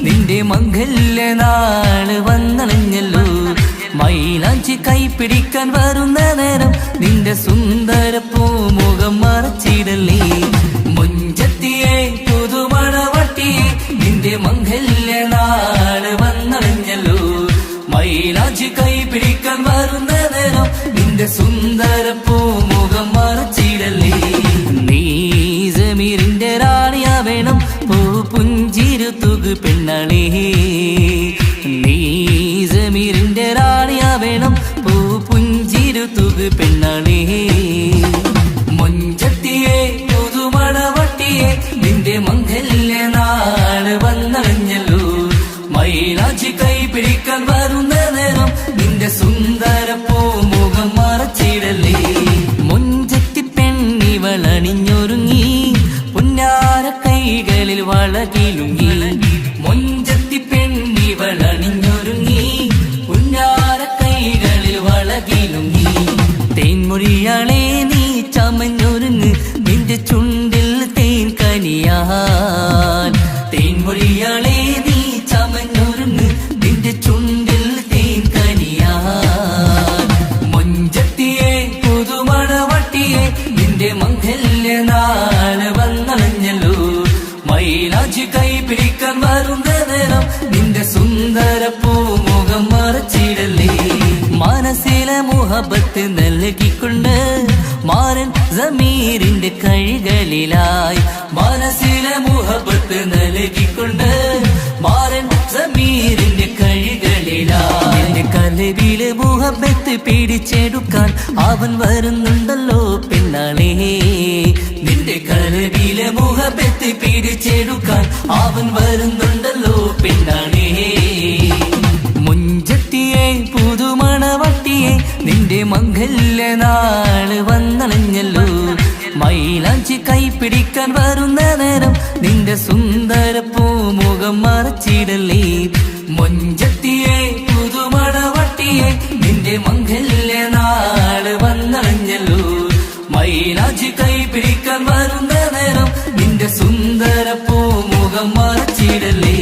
നിന്റെ മംഗല്യനാള് വന്നണഞ്ഞല്ലോ. മൈലാഞ്ചി കൈപിടിക്കാൻ വരുന്ന നേരം നിന്റെ സുന്ദര പൂമുഖം മറച്ചിടല്ലേ. മുഞ്ചത്തിയെ പുതുമണവട്ടിയെ നിന്റെ മംഗല്യനാള് വന്നണഞ്ഞല്ലോ. മൈലാഞ്ചി കൈപിടിക്കാൻ വരുന്ന നേരം നിന്റെ സുന്ദര പൂമുഖം മറച്ചിടല്ലേ. നീ സമീറിന്റെ റാണിയാ വേണം പൂ പുഞ്ചിരു തുകു പെണ്ണളേ. നീ സമീറിന്റെ റാണിയാ വേണം പൂ പുഞ്ചിരു തുകു പെണ്ണളേ. മുഞ്ചത്തിയെ പുതുമണവട്ടിയെ നിന്റെ മംഗല്യനാള് വന്നണഞ്ഞല്ലോ. മൈലാഞ്ചി കൈപിടിക്കാൻ വരുന്ന നേരം നിന്റെ സുന്ദര പൂമുഖം മറച്ചിടല്ലേ. മുഞ്ചത്തി പെണ്ണിവളണിഞ്ഞൊരുങ്ങി പുന്നാര കൈകളിൽ വളകിലുങ്ങി. മുഞ്ചത്തി പെണ്ണിവളണിഞ്ഞൊരുങ്ങി പുന്നാര കൈകളിൽ വളകിലുങ്ങി. തേൻമൊഴിയാളെ നീ ചമഞ്ഞൊരുങ്ങ് നിന്റെ ചുണ്ടിൽ തേൻ കനിയാൻ. തേൻമൊഴിയാളെ നീ ചമഞ്ഞൊരുങ്ങ് നിന്റെ ചുണ്ടിൽ തേൻ കനിയാൻ. മുഞ്ചത്തിയെ പുതുമണവട്ടിയെ നിന്റെ മംഗല്യനാള് വന്നണഞ്ഞല്ലോ. മൈലാഞ്ചി കൈപിടിക്കാൻ വരുന്ന നേരം നിന്റെ സുന്ദര പൂമുഖം മറച്ചിടല്ലേ. മനസ്സിലെ മുഹബത്ത് നൽകിക്കൊണ്ട് മാരൻ സമീറിന്റെ കൈകളിലായി. മനസ്സിലെ മുഹബത്ത് നൽകിക്കൊണ്ട് മാരൻ സമീറിന്റെ കൈകളിലായി. എന്റെ കലവിലെ മുഹബത്ത് പിടിച്ചെടുക്കാൻ അവൻ വരുന്നുണ്ടല്ലോ പെണ്ണാളേ. നിന്റെ കലവിലെ മുഹബത്ത് പിടിച്ചെടുക്കാൻ അവൻ വരുന്നുണ്ടല്ലോ പെണ്ണാളേ. മുഞ്ചത്തിയെ പുതുമണവട്ടിയെ നിന്റെ മംഗല്യനാള് വന്നണഞ്ഞല്ലോ. മൈലാഞ്ചി കൈപിടിക്കാൻ വരുന്ന നേരം നിന്റെ സുന്ദര പൂമുഖം മറച്ചിടല്ലേ. മുഞ്ചത്തിയെ പുതുമണവട്ടിയെ നിന്റെ മംഗല്യനാള് വന്നണഞ്ഞല്ലോ. മൈലാഞ്ചി കൈപിടിക്കാൻ വരുന്ന നേരം നിന്റെ സുന്ദര പൂമുഖം മറച്ചിടല്ലേ.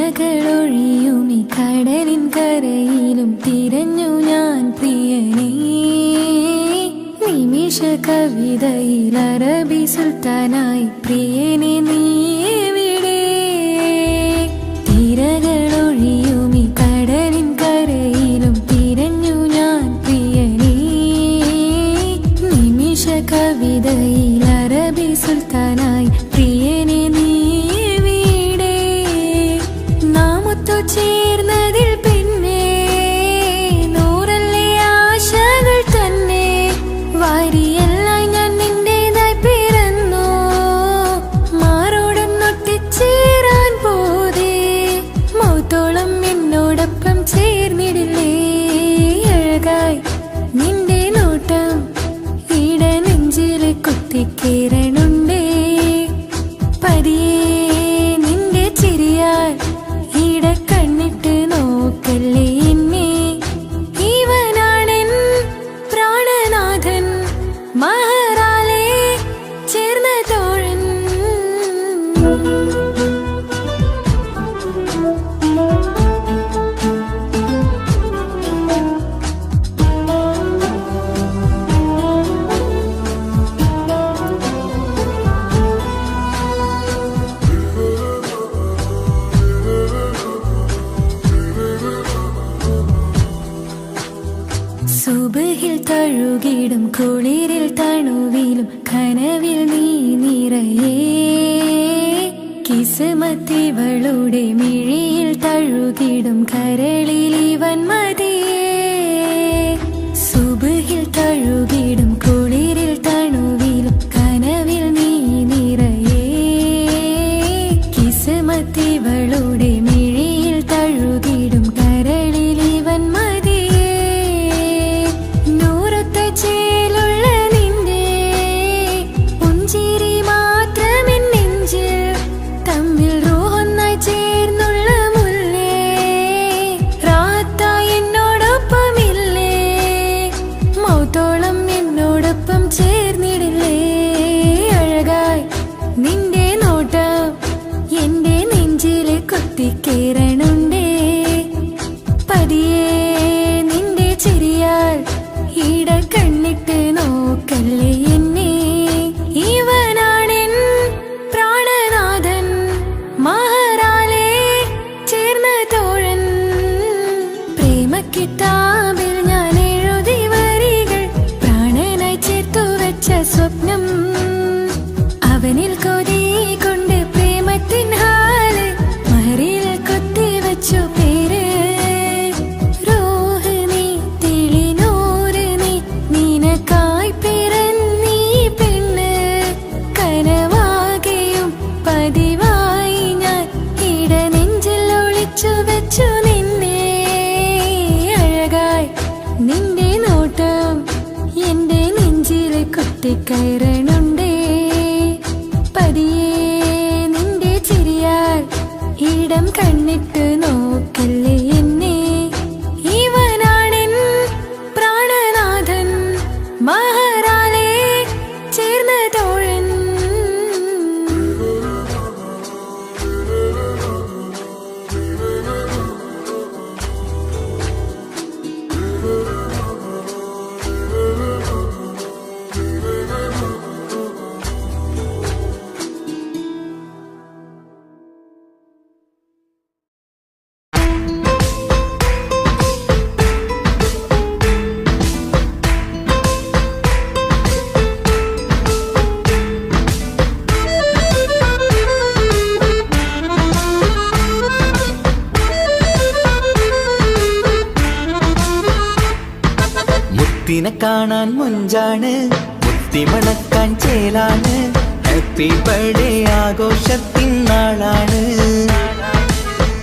തിരകളൊഴിയുമി കടലിൻ കരയിലും തിരഞ്ഞു ഞാൻ പ്രിയനേ. നിമിഷ കവിതയിൽ അറബി സുൽത്താനായി പ്രിയനെ നീ എവിടെ? തിരകളൊഴിയുമി കടലിൻ കരയിലും തിരഞ്ഞു ഞാൻ പ്രിയനേ. നിമിഷ കവിതയിൽ സുബഹിൽ തഴുകിടും കുളിരിൽ തണുവിലും കനവിൽ നീ നിറയേ കിസ്മത്തിവളുടെ മിഴിയിൽ തഴുകിടും കരളിൽ ഇവൻ മതിയേ സുബഹിൽ തഴുകിടും കുളിരിൽ തണുവിലും കനവിൽ നീ നിറയേ കിസ്മത്തിവളുടെ മിഴിയിൽ തഴുകിടും കരളിൽ ഇവൻ മതിയേ നൂറൊത്ത ചേലുള്ള നിന്റെ പുഞ്ചിരി മാത്രമെൻ നെഞ്ചിൽ തമ്മിൽ റൂഹൊന്നായി ചേർന്നുള്ള മുല്ലേ റാത്തായി എന്നോടൊപ്പമില്ലേ മൗത്തോളം എന്നോടൊപ്പം ചേർന്നിടില്ലേ അഴകായി നിന്റെ നോട്ടം എന്റെ നെഞ്ചിലെ കുത്തിക്കേറണുണ്ടേ പതിയെ നിന്റെ ചിരിയാൽ ഈട കണ്ണിട്ട് നോക്കല്ലേ എന്നെ ഇവനാണെൻ പ്രാണനാഥൻ മഹറാലെ ചേർന്ന തോഴൻ പ്രേമക്കിതാബിൽ ഞാൻ എഴുതി വരികൾ പ്രാണനായി ചേർത്തു വെച്ച സ്വപ്നം അവനിൽ കൊതി കൊണ്ട് പ്രേമത്തിൻ ഹാല് മഹറിൽ കൊത്തിവച്ചു പേര് റൂഹ് നീ തെളിനൂറ് നീ നിനക്കായി പിറന്നീ പെണ്ണ് കനവാകെയും പതിവായി ഞാൻ ഇട നെഞ്ചിൽ ഒളിച്ചു വെച്ചു നിന്നെ അഴകായി നിന്റെ നോട്ടം എന്റെ നെഞ്ചിലെ കുത്തിക്കയറണുണ്ടേ പതിയെ നിന്റെ ചിരിയാൽ ഇടം കണ്ണിട്ട് നോക്കല്ലേ എന്നെ ഇവനാണെൻ പ്രാണനാഥൻ മഹറാലെ ചേർന്ന തോഴൻ മുത്തിനെ കാണാൻ മുഞ്ചാണ് മുത്തിമണക്കാൻ ചേലാണ് ഹാപ്പി ബർത്ത്ഡേ ആഘോഷത്തിൻ നാളാണ്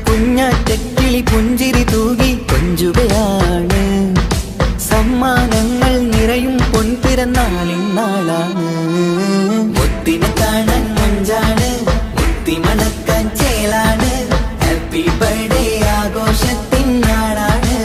കുഞ്ഞാറ്റക്കിളി പുഞ്ചിരി തൂകി കൊഞ്ചുകയാണ് സമ്മാനങ്ങൾ നിറയും പൊൻപിറന്നാളിൻ നാളാണ് മുത്തിനെ കാണാൻ മുഞ്ചാണ് മുത്തിമണക്കാൻ ചേലാണ് ഹാപ്പി ബർത്ത്ഡേ ആഘോഷത്തിൻ നാളാണ്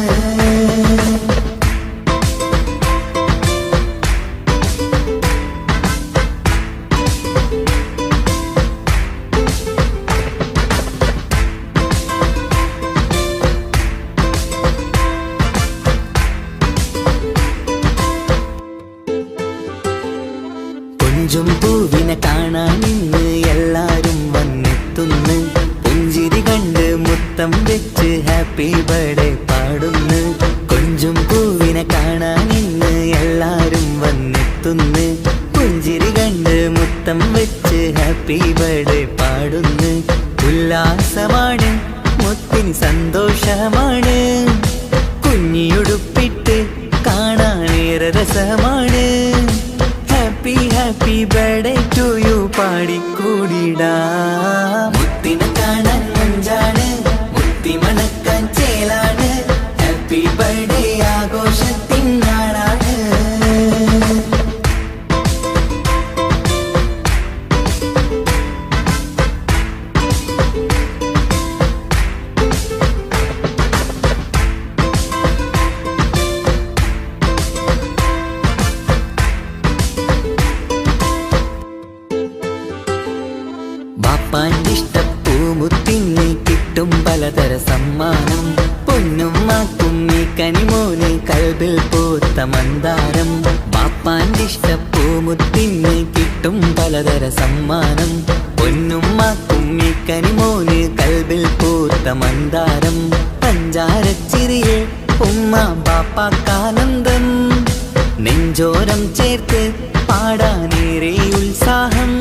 കൊഞ്ചും പൂവിനെ കാണാൻ ഇന്ന് എല്ലാരും വന്നെത്തുന്നു പുഞ്ചിരി കണ്ട് മുത്തം വെച്ച് ഹാപ്പി ബർത്ത്ഡേ പാടുന്നു കൊഞ്ചും പൂവിനെ കാണാൻ ഇന്ന് എല്ലാരും വന്നെത്തുന്നു പുഞ്ചിരി കണ്ട് മുത്തം വെച്ച് ഹാപ്പി ബർത്ത്ഡേ പാടുന്നു ഉല്ലാസമാണ് മുത്തിന് സന്തോഷമാണ് കുഞ്ഞിയുടുപ്പിട്ട് കാണാനേറെ രസമാണ് happy happy birthday to you പാടിക്കൂടിടാ മുത്തിനെ കാണാൻ മഞ്ചാണ് മുത്തി മണക്കാൻ ചേലാണ് ഹാപ്പി ബർത്ത്ഡേ ആഘോഷത്തിൻ നാളാണ് ബാപ്പാന്റെ ഇഷ്ടപ്പൂമുത്തിന് കിട്ടും പലതര സമ്മാനം പൊന്നും മാക്കും ഈ കനിമോന് കൽബിൽ പൂത്ത മന്ദാരം ബാപ്പാന്റെ ഇഷ്ടപ്പൂമുത്തിന് കിട്ടും പലതര സമ്മാനം പൊന്നും മാക്കും ഈ കനിമോന് കൽബിൽ പൂത്ത മന്ദാരം പഞ്ചാരച്ചിരിയെ ഉമ്മ ബാപ്പാക്കാനന്ദം നെഞ്ചോരം ചേർത്ത് പാടാനേറെ ഉത്സാഹം.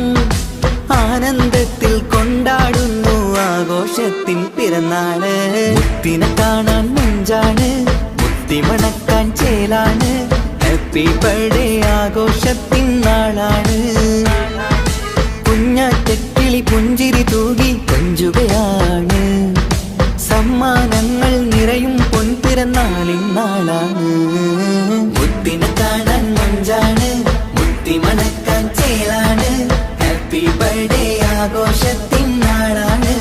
ആനന്ദത്തിൽ കൊണ്ടാടുന്നു ആഘോഷത്തിൻ പിറന്നാള്. മുത്തിനെ കാണാൻ മുഞ്ചാണ്, മുത്തി മണക്കാൻ ചേലാണ്. Happy birthday ആഘോഷത്തിൻ നാളാണ്. കുഞ്ഞാറ്റക്കിളി പുഞ്ചിരി തൂകി കൊഞ്ചുകയാണ്. സമ്മാനങ്ങൾ നിറയും പൊൻപിറന്നാളിൻ നാളാണ്. മുത്തിനെ കാണാൻ മഞ്ചാണ്, മുത്തി മണക്കാൻ ചേലാണ്. Happy birthday ആഘോഷത്തിൻ നാളാണ്.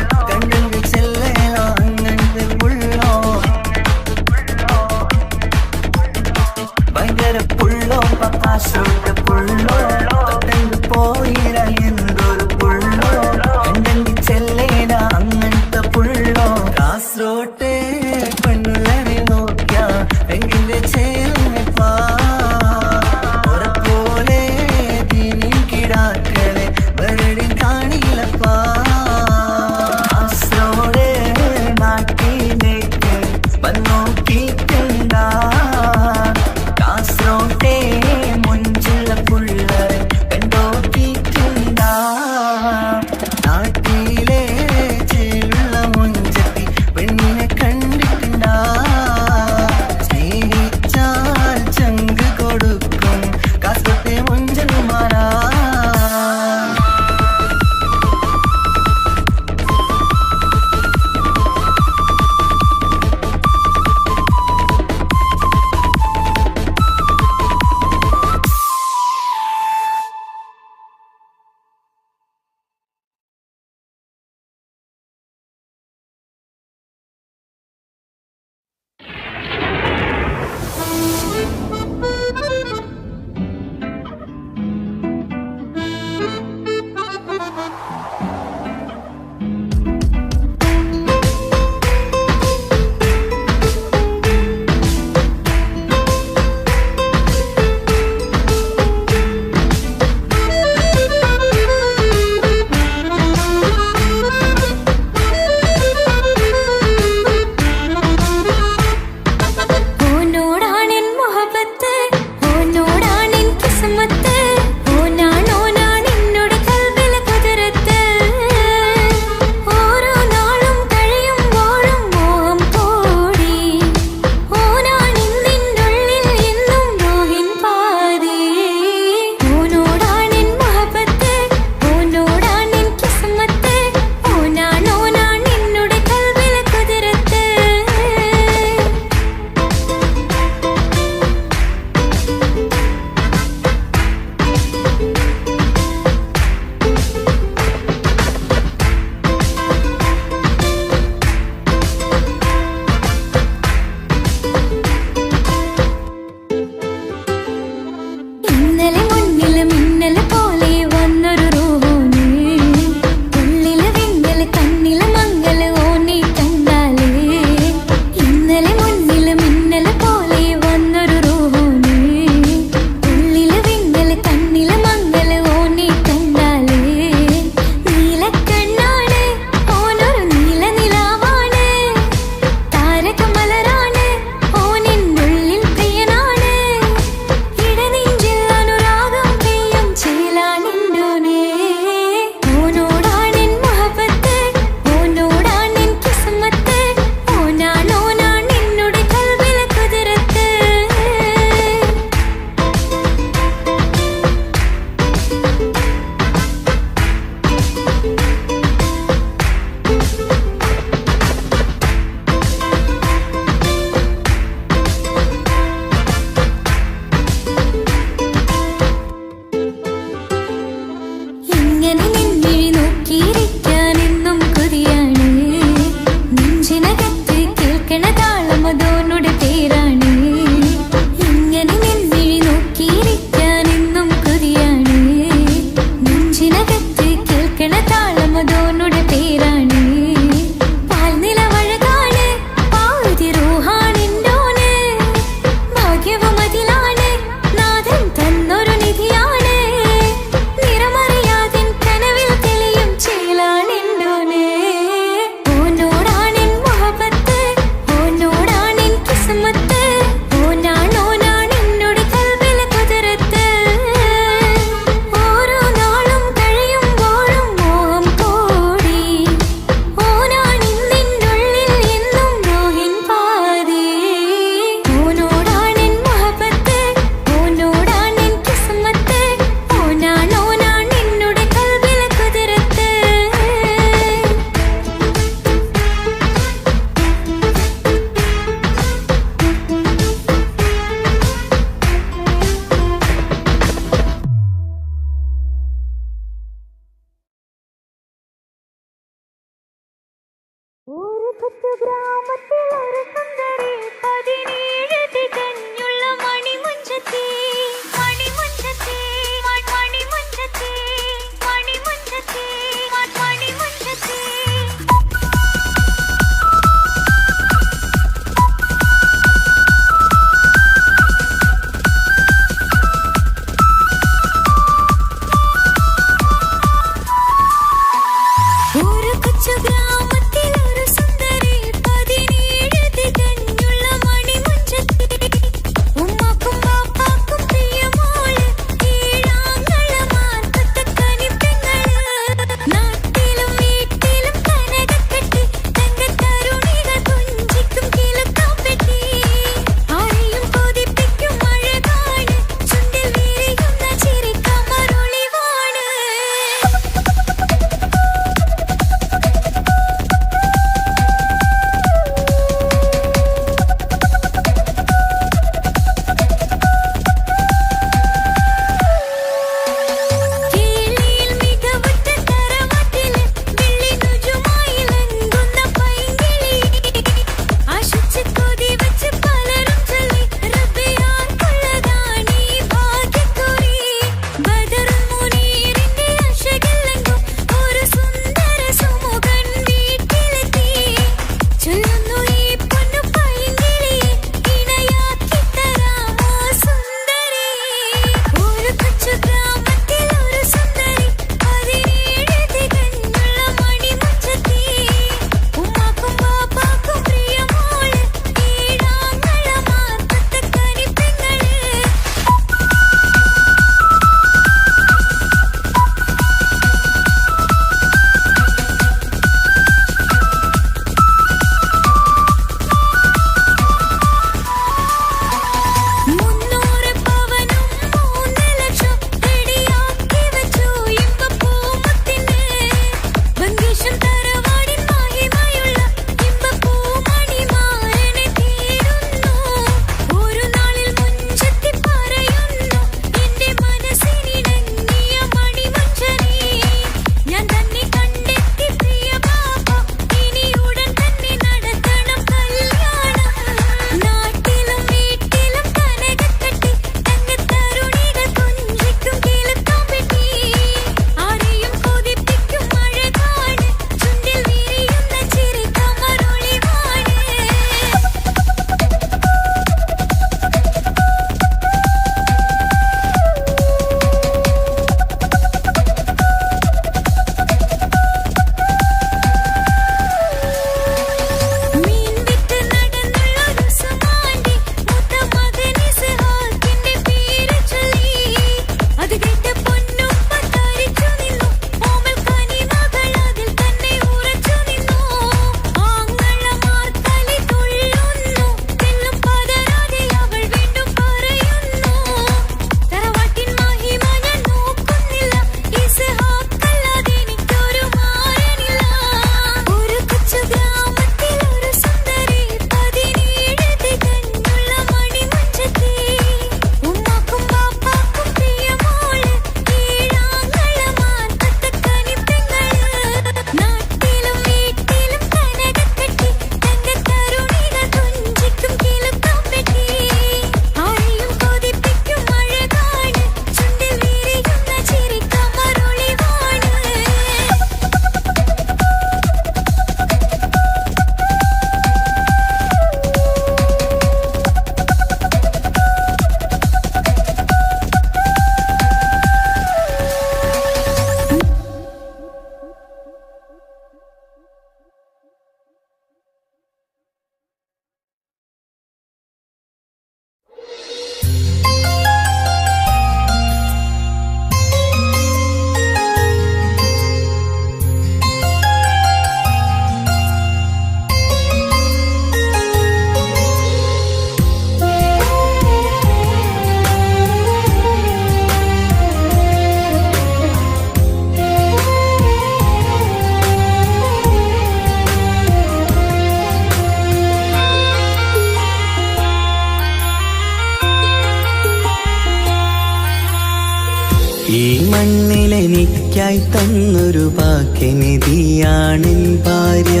ഈ മണ്ണിലെനിക്കായി തന്നൊരു ഭാഗ്യനിധിയാണെൻ ഭാര്യ.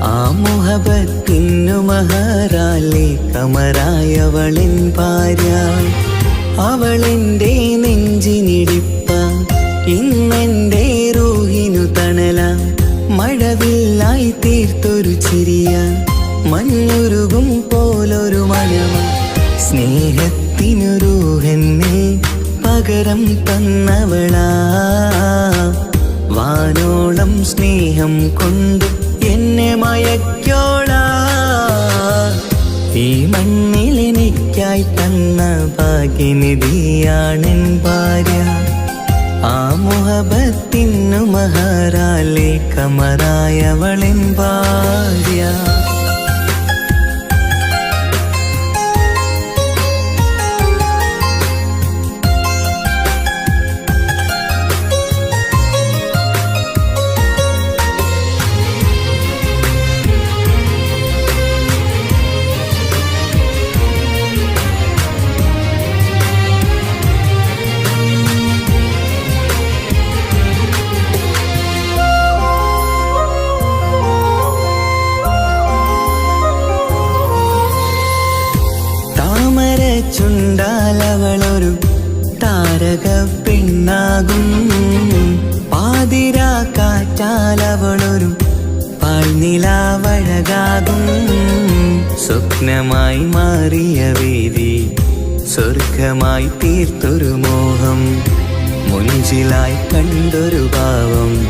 ആ മുഹബത്തിനു മഹറാലെ കമറായവളിൻ ഭാര്യ. അവളെന്റെ നെഞ്ചിനിടിപ്പ, ഇന്നെന്റെ റൂഹിനു തണല. മഴവില്ലായി തീർത്തൊരു ചിരിയ, മഞ്ഞുരുകും പോലൊരു മനമ. സ്നേഹത്തിനു റൂഹെന്നെ പകരം തന്നവളാ. വാനോളം സ്നേഹം കൊണ്ട് എന്നെ മയക്കോളാ. ഈ മണ്ണിലെനിക്കായി തന്ന ഭാഗ്യനിധിയാണെൻ ഭാര്യ. ആ മുഹബത്തിനു മഹറാലെ കമറായവളിൻ ഭാര്യ. ചുണ്ടാലവളൊരു താരക പെണ്ണാകും. പാതിരാ കാറ്റാലവളൊരു പാൽനിലാവഴകാകും. സ്വപ്നമായി മാറിയ വേദി സ്വർഗമായി തീർത്തൊരു മോഹം. മുഞ്ചിലായി കണ്ടൊരു ഭാവം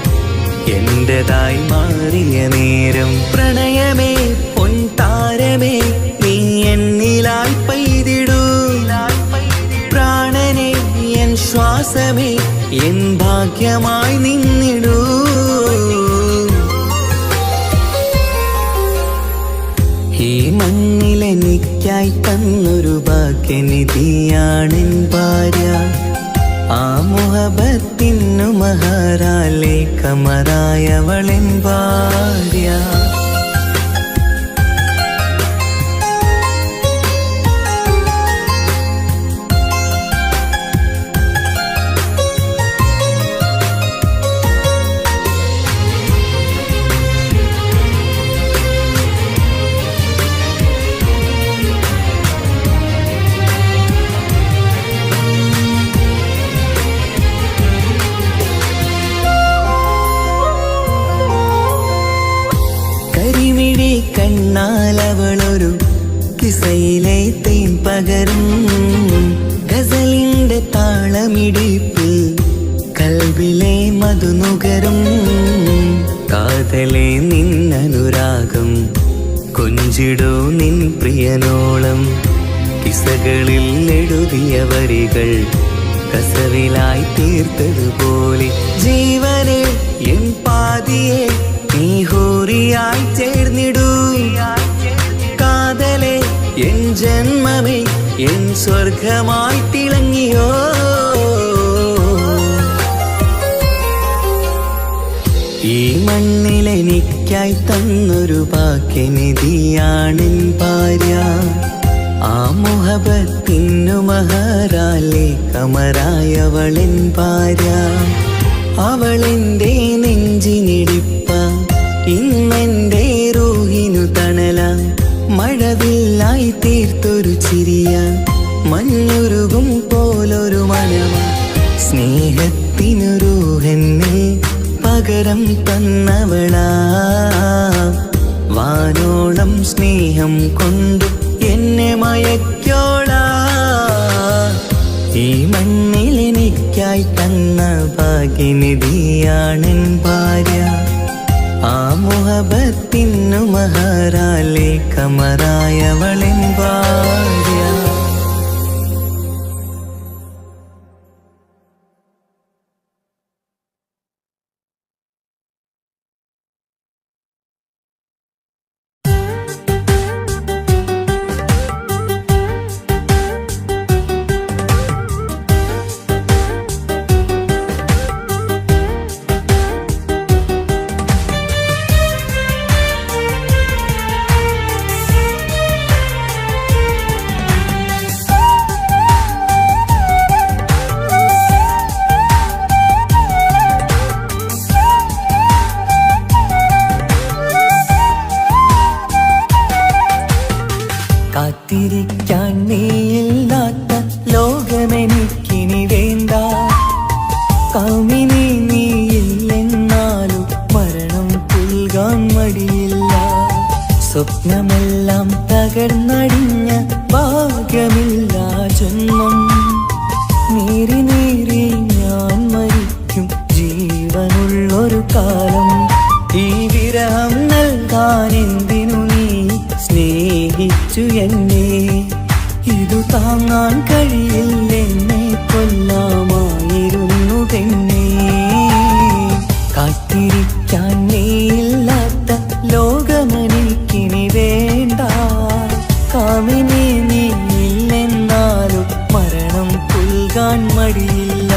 എന്റേതായി മാറിയ നേരം. പ്രണയമേ പൊൻതാരമേ നീ എന്നിലായി പെയ്തിടൂ. പ്രാണനെ എൻ ശ്വാസമേ എൻ ഭാഗ്യമായി നിന്നിടൂ. ഈ മണ്ണിലെനിക്കായി തന്നൊരു ഭാഗ്യനിധിയാണെൻ ഭാര്യ. ആ മുഹബത്തിനു മഹറാലെ കമറായവളിൻ ഭാര്യ. കണ്ണാലവളൊരു കിസയിലെ തേൻ പകരും. ഗസലിന്റെ താളമിടിപ്പിൽ കൽബിലെ മധുനുകരും. കാതലെ നിന്നനുരാഗം കൊഞ്ചിടൂ നിൻ പ്രിയനോളം. കിസകളിൽ എഴുതിയ വരികൾ കസവിലായി തീർത്തതുപോലെ. ജീവനെ എൻ പാതിയെ നീ ഹൂറിയായി ചേർന്നിടൂ. കാതലെ എൻ ജന്മമേ എൻ സ്വർഗമായി തിളങ്ങിയോ. ഈ മണ്ണിലെനിക്കായി തന്നൊരു ഭാഗ്യനിധിയാണെൻ ഭാര്യ. ആ മുഹബത്തിനു മഹറാലെ കമറായവളിൻ ഭാര്യ. അവളെന്റെ നെഞ്ചിനിടിപ്പ, ഇന്നെന്റെ റൂഹിനു തണല. മഴവില്ലായി തീർത്തൊരു ചിരിയ, മഞ്ഞുരുകും പോലൊരു മനമ. സ്നേഹത്തിനു റൂഹെന്നെ പകരം തന്നവളാ. വാനോളം സ്നേഹം കൊണ്ട് എന്നെ മയക്കോളാ. ഈ മണ്ണിലെനിക്കായി തന്ന ഭാഗ്യനിധിയാണെൻ ഭാര്യ. ആ മുഹബത്തിനു മഹറാലെ കമറായവളിൻ ഭാര്യ. കാത്തിരിക്കാൻ നീയില്ലാത്ത ലോകമെനിക്കിനി വേണ്ട. കൗമിനി നീയില്ലെന്നാലും മരണം പുൽകാൻ മടിയില്ല. സ്വപ്നമെല്ലാം തകർന്നടിഞ്ഞ ഭാഗ്യമില്ല ജന്മം. നീറി നീറി ഞാൻ മരിക്കും ജീവനുള്ളൊരു കാലം. ഈ വിരഹം നൽകാൻ എന്തിനു നീ സ്നേഹിച്ചു എന്നെ? ഇതു താങ്ങാൻ കഴിയില്ലെന്നെ കൊല്ലാമായിരുന്നു പെണ്ണേ. കാത്തിരിക്കാൻ നീയില്ലാത്ത ലോകമെനിക്കിനി വേണ്ട. കാമിനി നീയില്ലെന്നാലും മരണം പുൽകാൻ മടിയില്ല.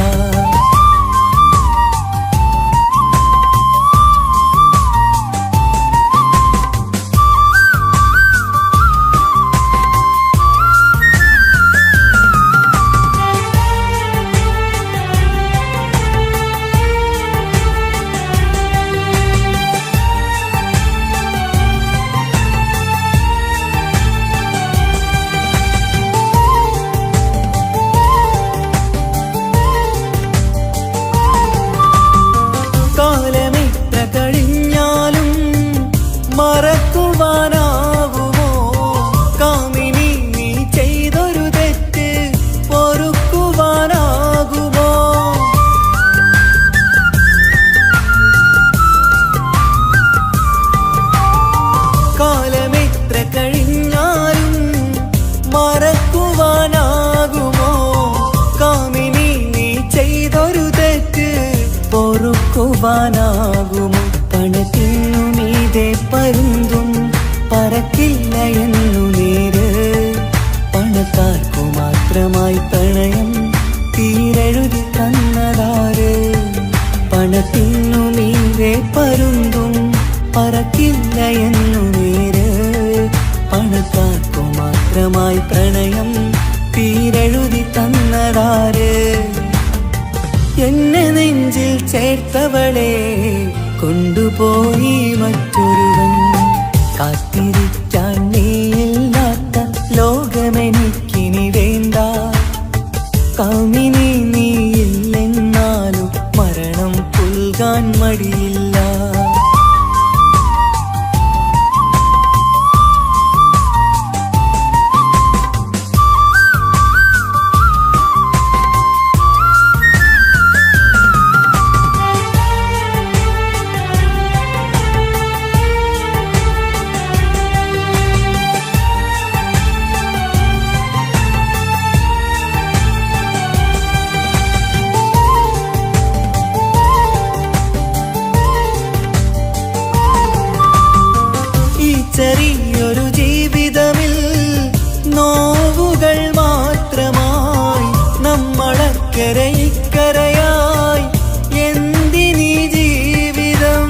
കാലമെത്ര കഴിഞ്ഞാലും മറക്കുവാനാകുമോ? കാമിനി നീ ചെയ്തൊരു തെറ്റ് പൊറുക്കുവാനാകുമോ? കാലമെത്ര കഴിഞ്ഞാലും മറക്കുവാനാകുമോ? കാമിനി നീ ചെയ്തൊരു തെറ്റ് പൊറുക്കുവാനാകുമോ? പണത്തിനു മീതെ പരുന്തും പറക്കില്ല എന്നു നേര്. പണക്കാർക്കു മാത്രമായി പ്രണയം തീരെഴുതി തന്നതാര്? പണത്തിനു മീതെ പരുന്തും പറക്കില്ല എന്നു നേര്. പണക്കാർക്കു മാത്രമായി പ്രണയം തീരെഴുതി തന്നതാര്? എന്നെ നെഞ്ചിൽ ചേർത്തവളെ കൊണ്ടുപോയി മറ്റൊരുവൻ. കാത്തിരിക്കാൻ നീയില്ലാത്ത ലോകമെനിക്കിനി വേണ്ട. കൗമിനി നീയില്ലെന്നാലും മരണം പുൽകാൻ മടിയില്ല. ചെറിയൊരു ജീവിതമിൽ നോവുകൾ മാത്രമായി നമ്മളക്കരെ ഇക്കരയായി എന്തിനീ ജീവിതം?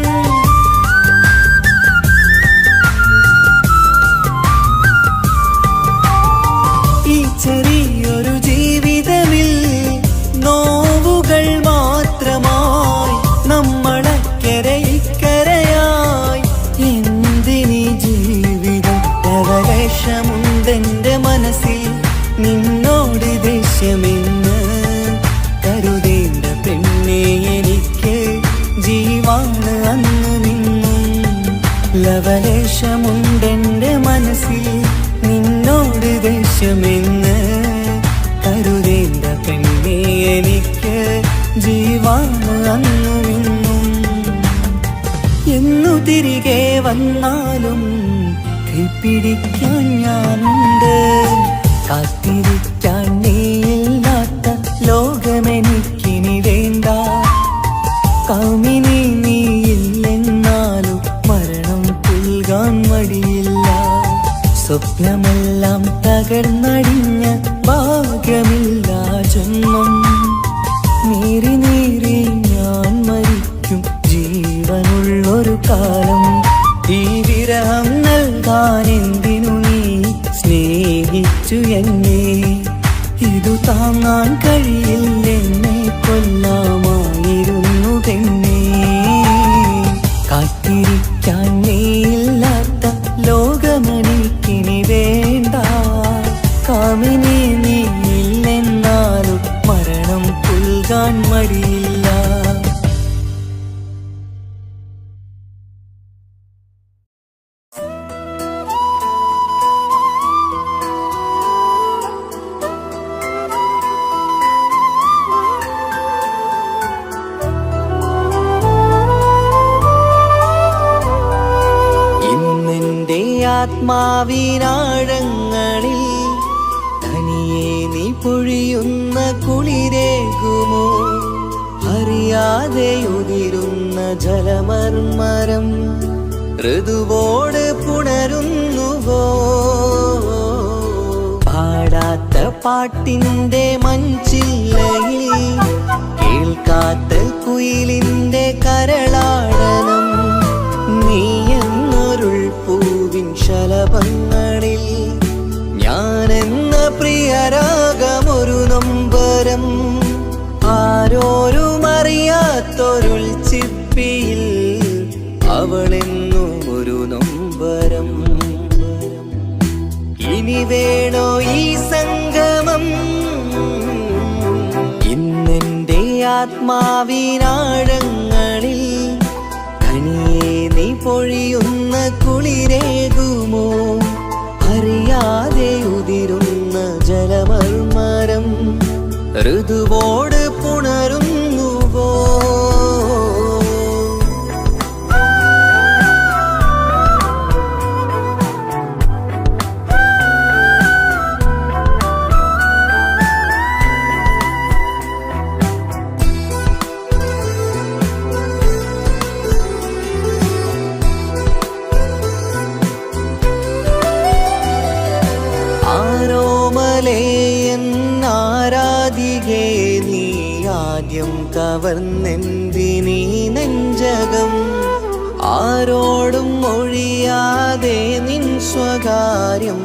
ഈ ചെറിയൊരു ജീവിതമിൽ നോവുകൾ മാത്രമായി നമ്മളക്കരെ ഇക്കരയായി എന്തിനീ ജീവിതം? ലവലേശമുണ്ടെന്റെ മനസ്സിൽ നിന്നോട് ദേഷ്യമെന്ന് കരുതേണ്ട പെണ്ണെ എനിക്ക് ജീവാണ് അന്ന് നിന്നും. ലവലേശമുണ്ടെന്റെ മനസ്സിൽ നിന്നോട് ദേഷ്യമെന്ന് കരുതേണ്ട പെണ്ണെ എനിക്ക് ജീവാണ് അന്ന് നിന്നും. എന്നു തിരികെ വന്നാലും കൈപ്പിടിക്കാൻ ഞാനുണ്ട്. കാത്തിരിക്കാൻ നീയില്ലാത്ത ലോകമെനിക്കിനി വേണ്ട. കൗമിനി നീയില്ലെന്നാലും മരണം പുൽകാൻ മടിയില്ല. സ്വപ്നമെല്ലാം തകർന്നടിഞ്ഞ ഭാഗ്യമില്ല ജന്മം. നീറി നീറി ഞാൻ മരിക്കും ജീവനുള്ളൊരു കാലം. ഈ വിരഹം നൽകാൻ എന്തിനു നീ സ്നേഹിച്ചു എന്നെ? ഇതു താങ്ങാൻ കഴിയില്ലെന്നെ കൊല്ലാമായിരുന്നു പെണ്ണേ. കാത്തിരിക്കാൻ നീയില്ലാത്ത ലോകമെനിക്കിനി വേണ്ട. ആത്മാവിനാഴങ്ങളിൽ തനിയെ നീ പൊഴിയുന്ന കുളിരേകുമോ? അറിയാതെ ഉതിരുന്ന ജലമർമരം ഋതുവോട് പുണരുന്നുവോ? പാടാത്ത പാട്ടിന്റെ മഞ്ചില്ലയിൽ കേൾക്കാത്ത കുയിലിന്റെ കരളാടനം നീ എന്നൊരുൾ പൂവിൻ ശലഭങ്ങളിൽ ഞാനെന്ന പ്രിയരാഗമൊരു നൊമ്പരം ആരോരും അറിയാത്തൊരുൾ ചിപ്പിയിൽ അവളെന്നും ഒരു നൊമ്പരം. ഇനി വേണോ ഈ സംഗമം? ഇന്നെന്റെ ആത്മാവിനാഴങ്ങളിൽ തനിയെ നീ പൊഴിയുന്ന കുളിരേകുമോ? അറിയാതെ ഉതിരുന്ന ജലമർമരം ഋതുവോട് പുണരുന്നുവോ? ആരാധികേ നീ ആദ്യം കവർന്നെന്തിനീ നെഞ്ചകം? ആരോടും ഒഴിയാതെ നിൻ സ്വകാര്യം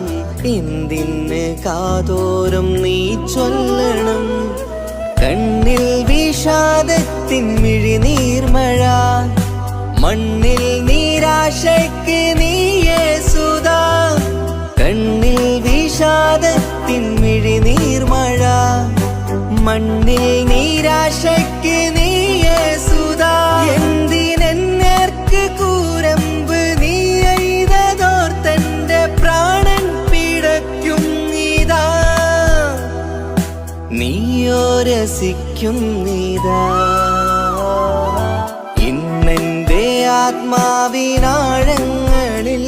എന്തിന് കാതോരം നീ ചൊല്ലണം? കണ്ണിൽ വിഷാദത്തിൻ മിഴിനീർമഴ മണ്ണിൽ നിരാശയ്ക്ക് നീയേ സുധാ. കണ്ണിൽ വിഷാദത്തിൻ മിഴിനീർമഴ മണ്ണിൽ നിരാശയ്ക്ക് നീയേ സുധാ. എന്തിനെന്നേർക്ക് കൂരമ്പ് നീ എയ്തതോർത്തന്റെ പ്രാണൻ പിടയ്ക്കും നീതാ. നീയോ രസിക്കും നീതാ. ഇന്നെന്റെ ആത്മാവിനാഴങ്ങളിൽ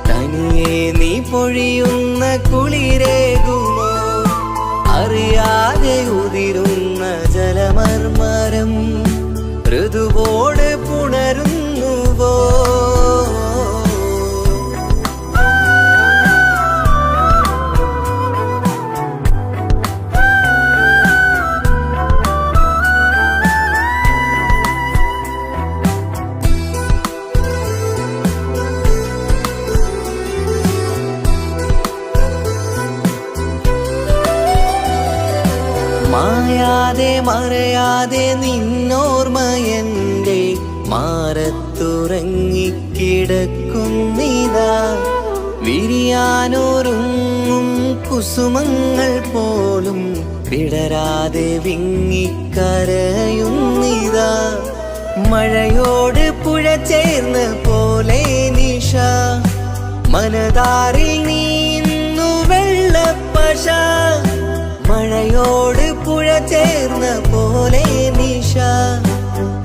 തനിയെ നീ പൊഴിയുന്ന കുളിരേകുമോ? അറിയാതെ ഉതിരുന്ന ജലമർമരം ഋതുവോട് പുണരുന്നുവോ? മായാതെ മറയാതെ നിന്നോർമ്മയന്റെ മാറത്തുറങ്ങിക്കിടക്കുന്നിതാ. വിരിയാനൊരുങ്ങും കുസുമങ്ങൾ പോലും വിടരാതെ വിങ്ങിക്കരയുന്നിതാ. മഴയോട് പുഴ ചേർന്ന പോലെ നിശ മനതാറിൽ നീന്നു വെള്ളപ്പശ. മഴയോട് പുഴ ചേർന്ന പോലെ നിശ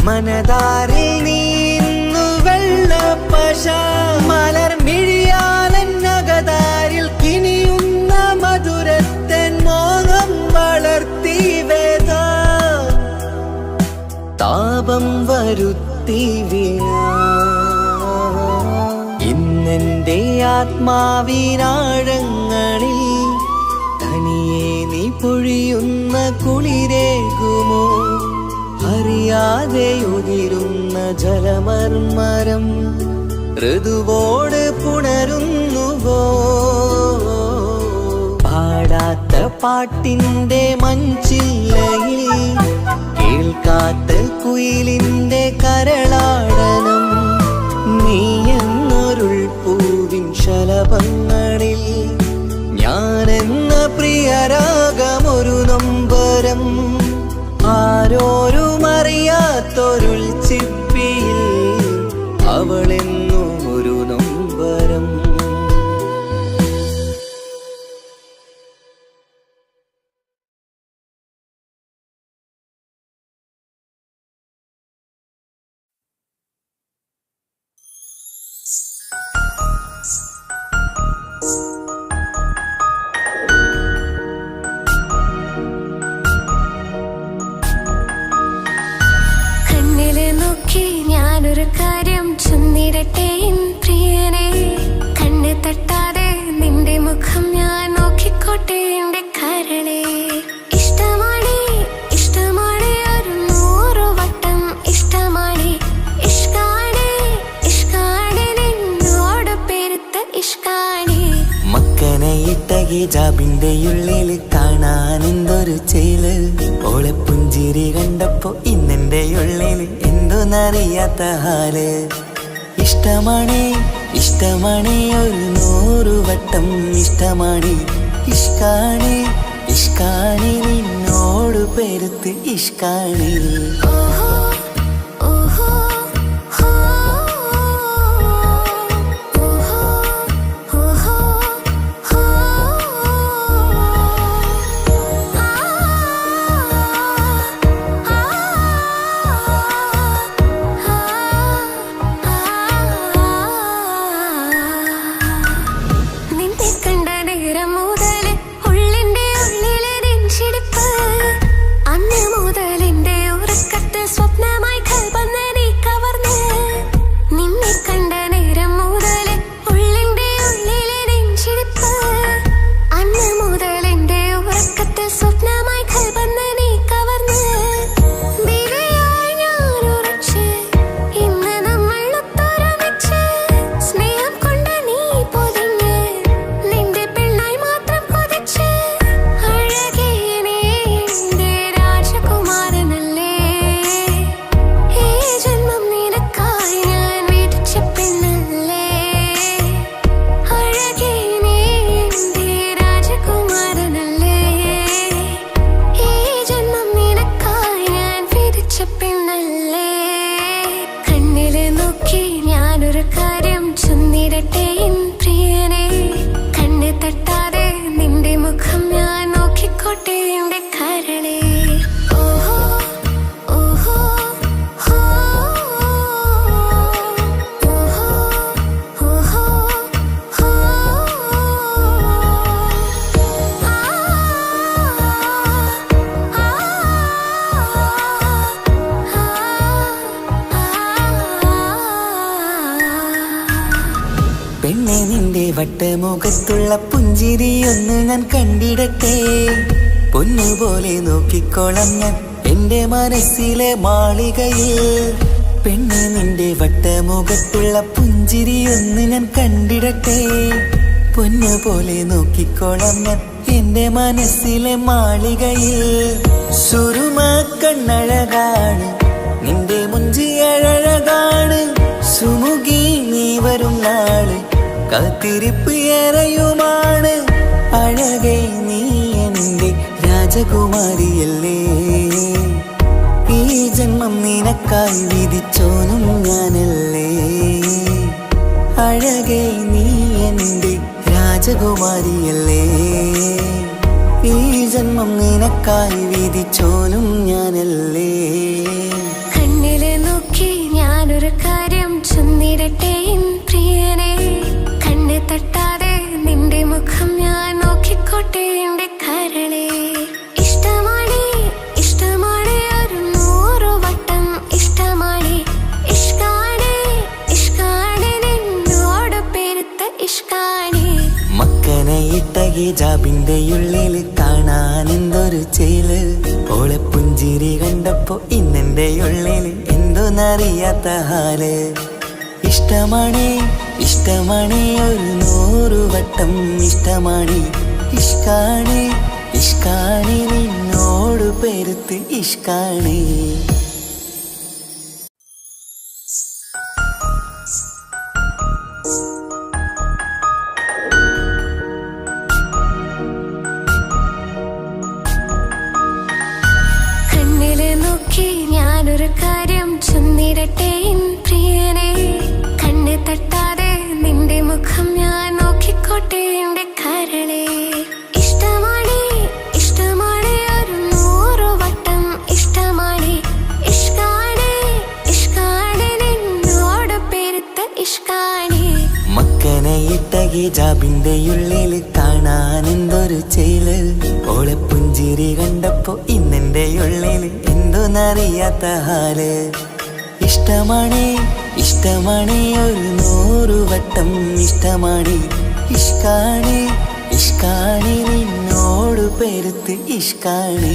മനതാറിൽ നീന്നു വെള്ളപ്പശ. മലർ മിഴിയാലന്നകതാരിൽ കിനിയുന്ന മധുരത്തൻ മോഹം വളർത്തി വേദ താപം വരുത്തി വീണ. ഇന്നെന്റെ ആത്മാവിനാഴങ്ങളിൽ തനിയെ നീ പൊഴിയുന്ന കുളിരേകുമോ? അറിയാതെ ഉതിരുന്ന ജലമർമരം ഋതുവോട് പുണരുന്നുവോ? പാടാത്ത പാട്ടിന്റെ മഞ്ചില്ലയിൽ കേൾക്കാത്ത കുയിലിന്റെ കരളാടനം നീ എന്നൊരുൾ പൂവിൻ ശലഭങ്ങളിൽ ഞാനെന്ന പ്രിയരാഗമൊരു നൊമ്പരം ആരോരും അറിയാത്തൊരുൾ ചിപ്പിയിൽ അവളെന്നും ഒരു നൊമ്പരം. ചൊന്നിടട്ടെ എൻ പ്രിയനെ. കണ്ണ് തട്ടാതെ നിന്റെ മുഖം ഞാൻ നോക്കിക്കോട്ടെ എന്റെ കരളെ. ഇഷ്ടമാണ് ഇഷ്ടമാണ് ഒരു 100 വട്ടം ഇഷ്ടമാണ്. ഇഷ്കാണ് ഇഷ്കാണ് നിന്നോട് പെരുത്ത ഇഷ്കാണ്. മക്കനയിട്ട ഹിജാബിന്റെ ഉള്ളിൽ കാണാൻ എന്തൊരു ചേല്. ഓളെ പുഞ്ചിരി കണ്ടപ്പോ ഇന്നെന്റെ ഉള്ളിൽ എന്തോന്നറിയാത്ത ഹാല്. ഇഷ്ടമാണ് ഇഷ്ടമാണ് ഒരു 100 വട്ടം ഇഷ്ടമാണ്. ഇഷ്കാണ് ഇഷ്കാണ് നിന്നോട് പെരുത്ത് ഇഷ്കാണ്. ഓഹോ ഓഹോ ഹോ ഓഹോ ഓഹോ ഹോ നിന്നെ കണ്ട നേരം മുതല് ഉള്ളിന്റെ ഉള്ളിലെ നെഞ്ചിടിപ്പ്. അന്ന് മുതൽ എന്റെ ഉറക്കത്തിൽ സ്വപ്നമായി കൽപ്പന നീ കവർന്ന്. നിന്നെ കണ്ട നേരം മുതല് ഉള്ളിന്റെ ഉള്ളിലെ നെഞ്ചിടിപ്പ്. അന്ന് മുതൽ എന്റെ ഉറക്കത്തിൽ സ്വപ്നമായി കൽപ്പന നീ കവർന്ന്. ദിവ്യയായി ഞാൻ ഉറച്ച് ഇന്ന് നമ്മൾ ഒത്തൊരുമിച്ച്. സ്നേഹം കൊണ്ട് നീ പൊതിഞ്ഞ് നിന്റെ പെണ്ണായി മാത്രം കൊതിച്ച്. അഴകേ നീ എന്റെ രാജകുമാരനല്ലേ. ഈ ജന്മം നിനക്കായി ഞാൻ വിധിച്ച പെണ്ണല്ലേ. അഴകേ നീ എന്റെ രാജകുമാരനല്ലേ. ഈ ജന്മം നിനക്കായി ഞാൻ വിധിച്ച പെണ്ണല്ലേ. കണ്ണില് നോക്കി ഞാനൊരു കാര്യം ചൊന്നിടട്ടെ എൻ പ്രിയനെ. കണ്ണ് തട്ടാതെ നിന്റെ മുഖം ഞാൻ നോക്കിക്കോട്ടെ എന്റെ കരളെ. ഓഹോ ഓഹോ ഹോ ഓഹോ ഓഹോ ഹോ പെണ്ണെ നിന്റെ വട്ടമുഖത്തുള്ള പുഞ്ചിരിയൊന്ന് ഞാൻ കണ്ടിടട്ടെ. പൊന്നുപോലെ നോക്കിക്കോളാം ഞാൻ എന്റെ മനസ്സിലെ മാളികയിൽ. പെണ്ണെ നിന്റെ വട്ടമുഖത്തുള്ള പുഞ്ചിരിയൊന്ന് ഞാൻ കണ്ടിടട്ടെ. പൊന്നുപോലെ നോക്കിക്കോളാം ഞാൻ എന്റെ മനസ്സിലെ മാളികയിൽ. സുറുമ കണ്ണഴകാണ് നിന്റെ മുഞ്ചിയഴകാണ്. സുമുഖി നീ വരും നാള് കാത്തിരിപ്പ് ഏറെയുമാണ്. അഴകേ നീ എന്റെ രാജകുമാരിയല്ലേ. ഈ ജന്മം നിനക്കായി വിധിച്ചോനും ഞാനല്ലേ. അഴകേ നീ എന്റെ രാജകുമാരിയല്ലേ. ഈ ജന്മം നിനക്കായി വിധിച്ചോനും ഞാനല്ലേ. കണ്ണില് നോക്കി ഞാനൊരു കാര്യം ചൊന്നിടട്ടെ എൻ പ്രിയനെ. കണ്ണ് തട്ടാതെ നിന്റെ മുഖം ഞാൻ നോക്കിക്കോട്ടെ എന്റെ കരളെ. ഇഷ്ടമാണ് ഇഷ്ടമാണ് ഒരു 100 വട്ടം ഇഷ്ടമാണ്. ഇഷ്കാണ് ഇഷ്കാണ് നിന്നോട് പെരുത്ത ഇഷ്കാണ്. മക്കനയിട്ട ഹിജാബിന്റെ ഉള്ളിൽ കാണാൻ എന്തൊരു ചേല്. ഓളെ പുഞ്ചിരി കണ്ടപ്പോ ഇന്നെന്റെ ഉള്ളിൽ എന്തോന്നറിയാത്ത ഹാല്. ഇഷ്ടമാണ് ഇഷ്ടമാണ് ഒരു 100 വട്ടം ഇഷ്ടമാണ്. ഇഷ്കാണ് ഇഷ്കാണ് നിന്നോട് പെരുത്ത് ഇഷ്കാണ്. കണ്ണില് നോക്കി ഞാനൊരു കാര്യം ചൊന്നിടട്ടെ എൻ പ്രിയനെ. കണ്ണ് തട്ടാതെ നിന്റെ മുഖം ഞാൻ നോക്കിക്കോട്ടെ എന്റെ കരളെ. ഇഷ്ടമാണ് ഇഷ്ടമാണ് ഒരു 100 വട്ടം ഇഷ്ടമാണ്. ഇഷ്കാണ് ഇഷ്കാണ് നിന്നോട് പെരുത്ത ഇഷ്കാണ്. മക്കനയിട്ട ഹിജാബിന്റെ ഉള്ളിൽ കാണാൻ എന്തൊരു ചേല്. ഓളെ പുഞ്ചിരി കണ്ടപ്പോ ഇന്നെന്റെ ഉള്ളിൽ എന്തോന്നറിയാത്ത ഹാല്. ഇഷ്ടമാണ് ഇഷ്ടമാണ് ഒരു 100 വട്ടം ഇഷ്ടമാണ് ഇഷ്കാണ് ഇഷ്കാണ് നിന്നോട് പെരുത്ത് ഇഷ്കാണ്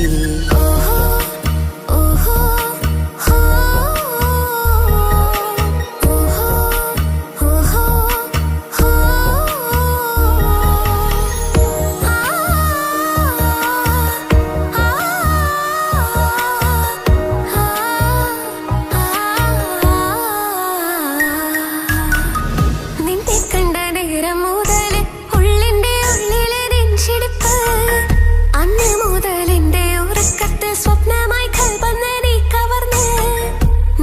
ഓഹോ ഓഹോ ഹോ ഓഹോ ഓഹോ ഹോ നിന്നെ കണ്ട നേരം മുതൽ ഉള്ളിന്റെ ഉള്ളിലെ നെഞ്ചിടിപ്പ് അന്ന് മുതൽ എന്റെ ഉറക്കത്തെ സ്വപ്നമായി കൽപ്പന നീ കവർന്ന്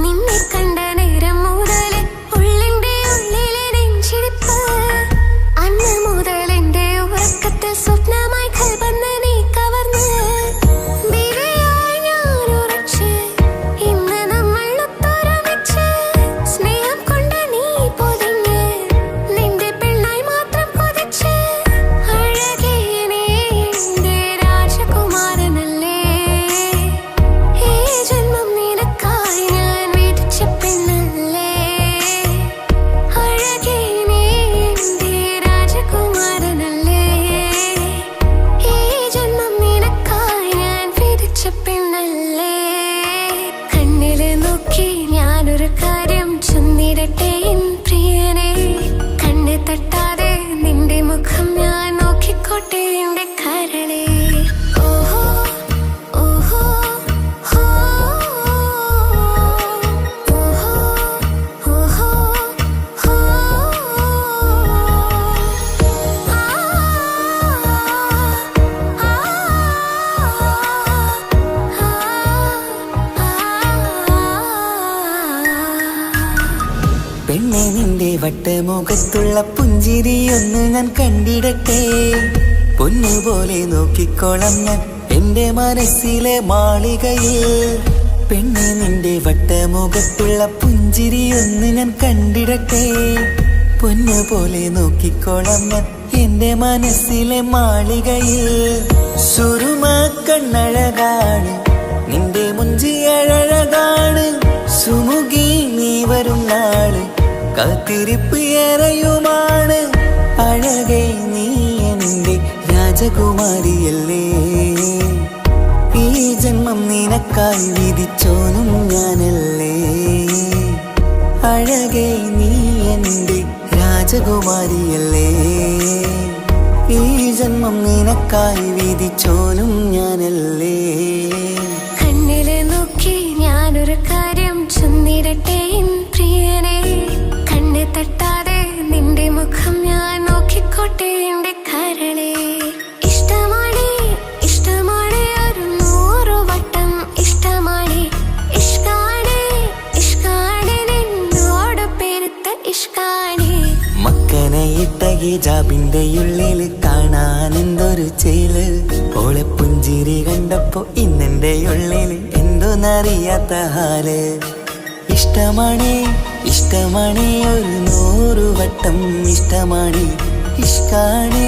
നിന്നെ കണ്ട നേരം മുതൽ ഉള്ളിന്റെ ഉള്ളിലെ നെഞ്ചിടിപ്പ് അന്ന് മുതൽ എന്റെ ഉറക്കത്തെ സ്വപ്നമായി കൽപ്പന നീ കവർന്ന് ബിരിയായി ഞാൻ ഉറച്ച് ഇന്ന് നമ്മൾ ഒത്തൊരുമിച്ച് സ്നേഹം കൊണ്ട് നീ പൊതിഞ്ഞ് നിന്റെ പെണ്ണായി മാത്രം കൊതിച്ച് അഴകേ നീ എന്റെ രാജകുമാരനല്ലേ ഈ ജന്മം നിനക്കായി ഞാൻ വിധിച്ച പെണ്ണല്ലേ അഴകേ നീ എന്റെ രാജകുമാരനല്ലേ ഈ ജന്മം നിനക്കായി ഞാൻ വിധിച്ച പെണ്ണല്ലേ കണ്ണില് നോക്കി ഞാനൊരു കാര്യം ചൊന്നിടട്ടെ എൻ പ്രിയനെ കണ്ണ് തട്ടാതെ നിന്റെ മുഖം ഞാൻ നോക്കിക്കോട്ടെ എന്റെ കരളെ ഓഹോ ഓഹോ ഹോ ഓഹോ ഓഹോ ഹോ പെണ്ണെ നിന്റെ വട്ടമുഖത്തുള്ള പുഞ്ചിരിയൊന്ന് ഞാൻ കണ്ടിടട്ടെ പൊന്നുപോലെ നോക്കിക്കോളാം ഞാൻ എന്റെ മനസ്സിലെ മാളികയിൽ പെണ്ണെ നിന്റെ വട്ടമുഖത്തുള്ള പുഞ്ചിരിയൊന്ന് ഞാൻ കണ്ടിടട്ടെ പൊന്നുപോലെ നോക്കിക്കോളാം ഞാൻ എന്റെ മനസ്സിലെ മാളികയിൽ സുറുമ കണ്ണഴകാണ് നിന്റെ മുഞ്ചി അഴകാണ് സുമുഖി നീ വരും നാള് കാത്തിരിപ്പ് ഏറെയുമാണ് അഴകേ നീ എന്റെ രാജകുമാരിയല്ലേ ഈ ജന്മം നിനക്കായി വിധിച്ചോനും ഞാനല്ലേ അഴകേ നീ എന്റെ രാജകുമാരിയല്ലേ ഈ ജന്മം നിനക്കായി വിധിച്ചോനും ഞാനല്ലേ കണ്ണില് നോക്കി ഞാനൊരു കാര്യം ചൊന്നിടട്ടെ എൻ പ്രിയനെ കണ്ണ് തട്ടാതെ നിന്റെ മുഖം ഞാൻ നോക്കിക്കോട്ടെ എന്റെ കരളെ ഇഷ്ടമാണ് ഇഷ്ടമാണ് ഒരു 100 വട്ടം ഇഷ്ടമാണ് ഇഷ്കാണ് ഇഷ്കാണ് നിന്നോട് പെരുത്ത ഇഷ്കാണ് മക്കനെ ഇട്ട ഹിജാബിന്റെ ഉള്ളിൽ കാണാൻ എന്തൊരു ചേല് ഓളെ പുഞ്ചിരി കണ്ടപ്പോ ഇന്നെന്റെ ഉള്ളിൽ എന്തോന്നറിയാത്ത ഹാല് ഇഷ്ടമാണ് ഇഷ്ടമാണ് ഒരു 100 വട്ടം ഇഷ്ടമാണ് ഇഷ്കാണ്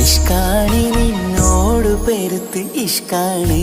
ഇഷ്കാണ് നിന്നോട് പെരുത്ത് ഇഷ്കാണ്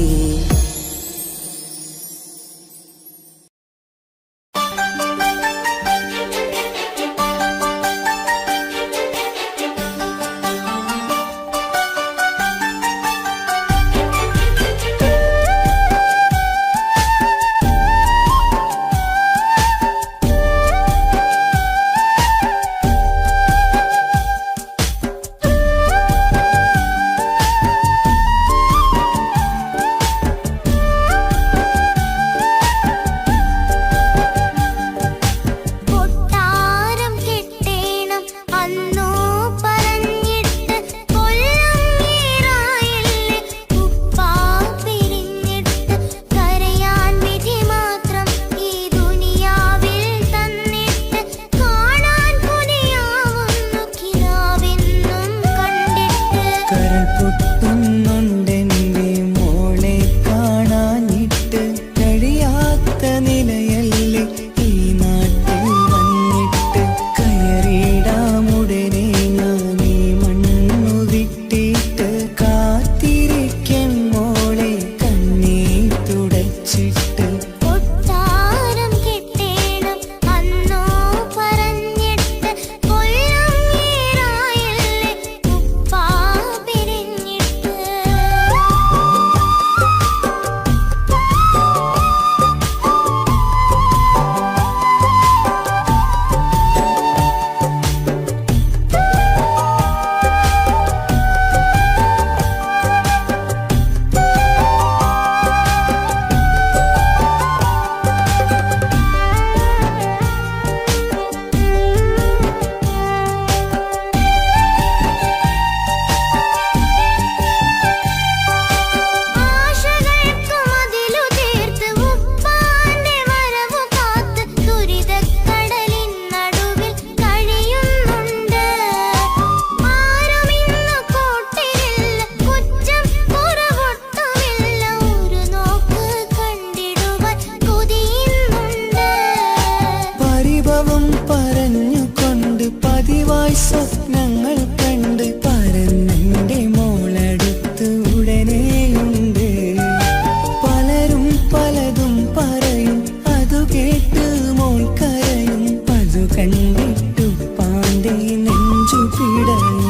പിടയും.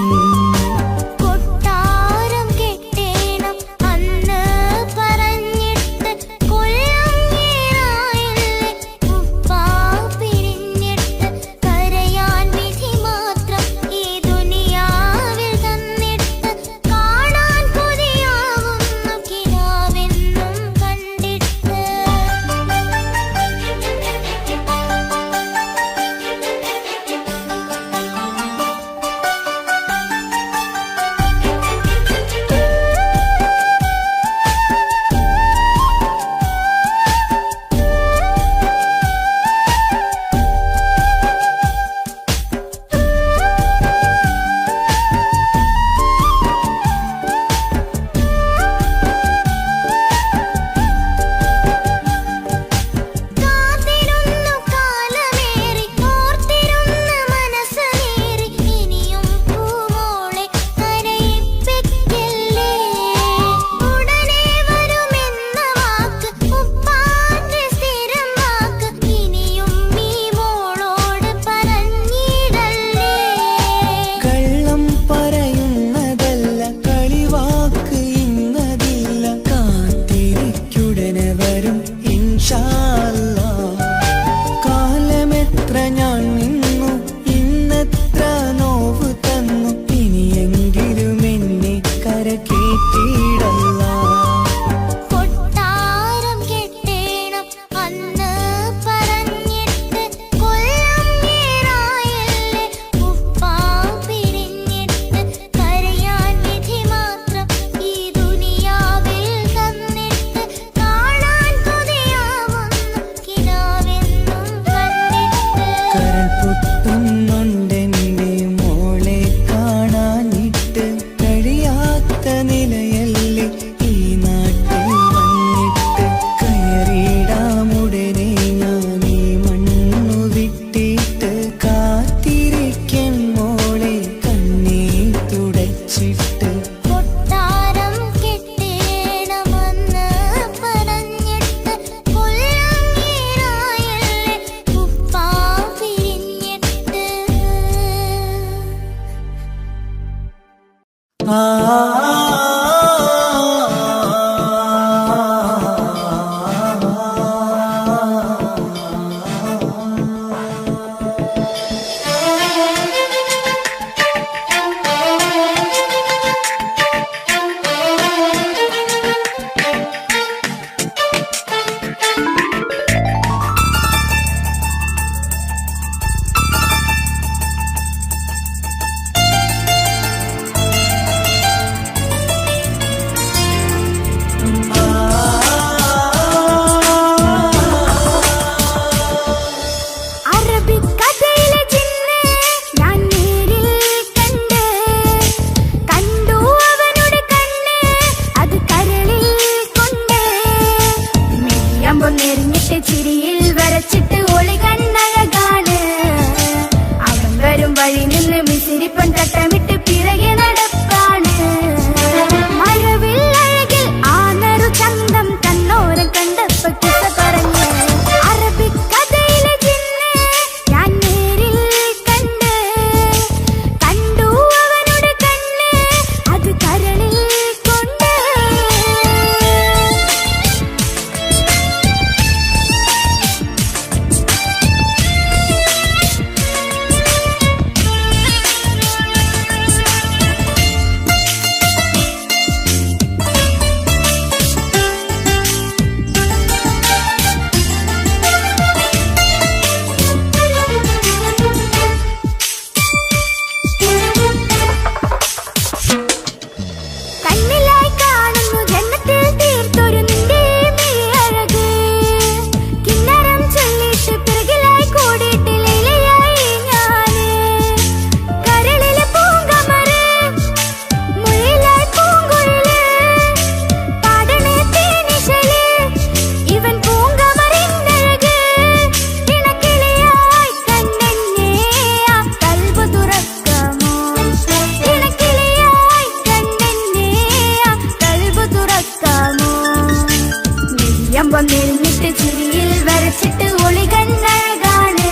വന്നിരുന്നിട്ട് ചിരിയിൽ വരച്ചിട്ട് ഒളികണ്ണഴകാണ്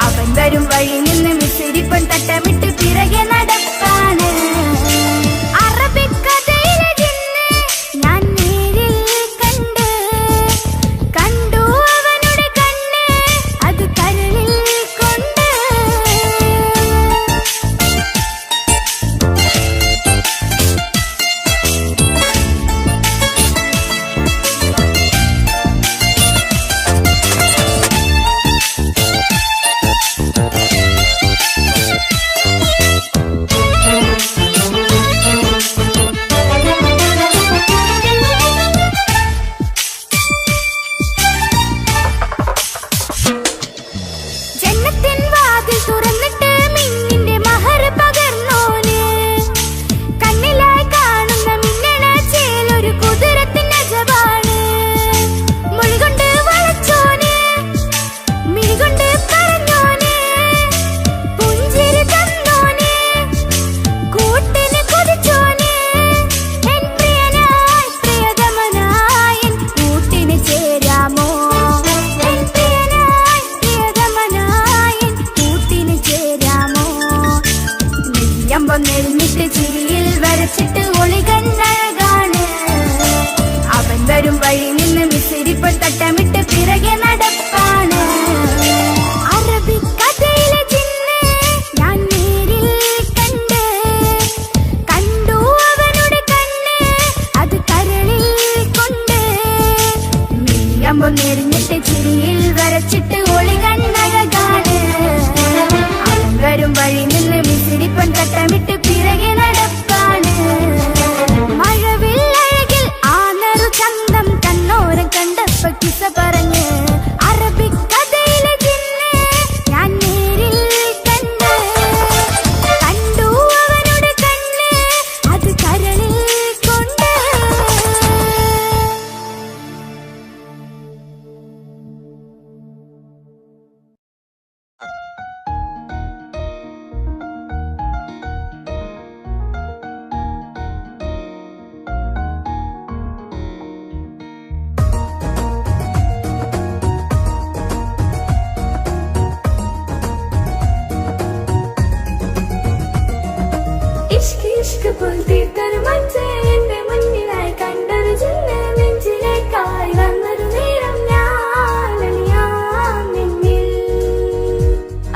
അവൻ വരും വഴി നിന്ന് മിസ്സിരിപ്പൻ തട്ടമിട്ട് വഴി നിന്ന് മിസിരിപ്പൻ തട്ടമിട്ട് പിറകെ നടപ്പാണ്. മഴവില്ലഴകിൽ ആ നെറു ചന്തം കണ്ണോരം കണ്ടപ്പോ കിസ പറഞ്ഞ് അറബിക്കഥയിലെ ജിന്ന് ഞാൻ നേരിൽ കണ്ട്. കണ്ടു അവനുടെ കണ്ണ് അത് കരളിൽ കൊണ്ട്. ഇഷ്ക് ഇഷ്ക് പോൽ തീർത്തൊരു മഞ്ച് എന്റെ മുന്നിലായി കണ്ടൊരു ജിന്ന് നെഞ്ചിലേക്കായി വന്നൊരു നേരം ഞാൻ അണിയാം നിന്നിൽ.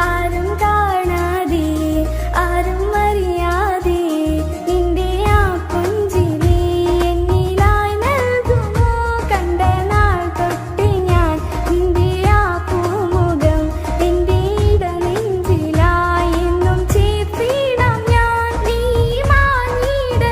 ആരും കാണാതെ ആരും അറിയാതെ നിന്റെ ആ പുഞ്ചിരി എന്നിലായി നൽകുമോ. കണ്ട നാൾ തൊട്ട് ഞാൻ നിന്റെ ആ പൂമുഖം എന്റെ ഇടനെഞ്ചിലായി എന്നും ചേർത്തിടാം ഞാൻ. നീ മാഞ്ഞിട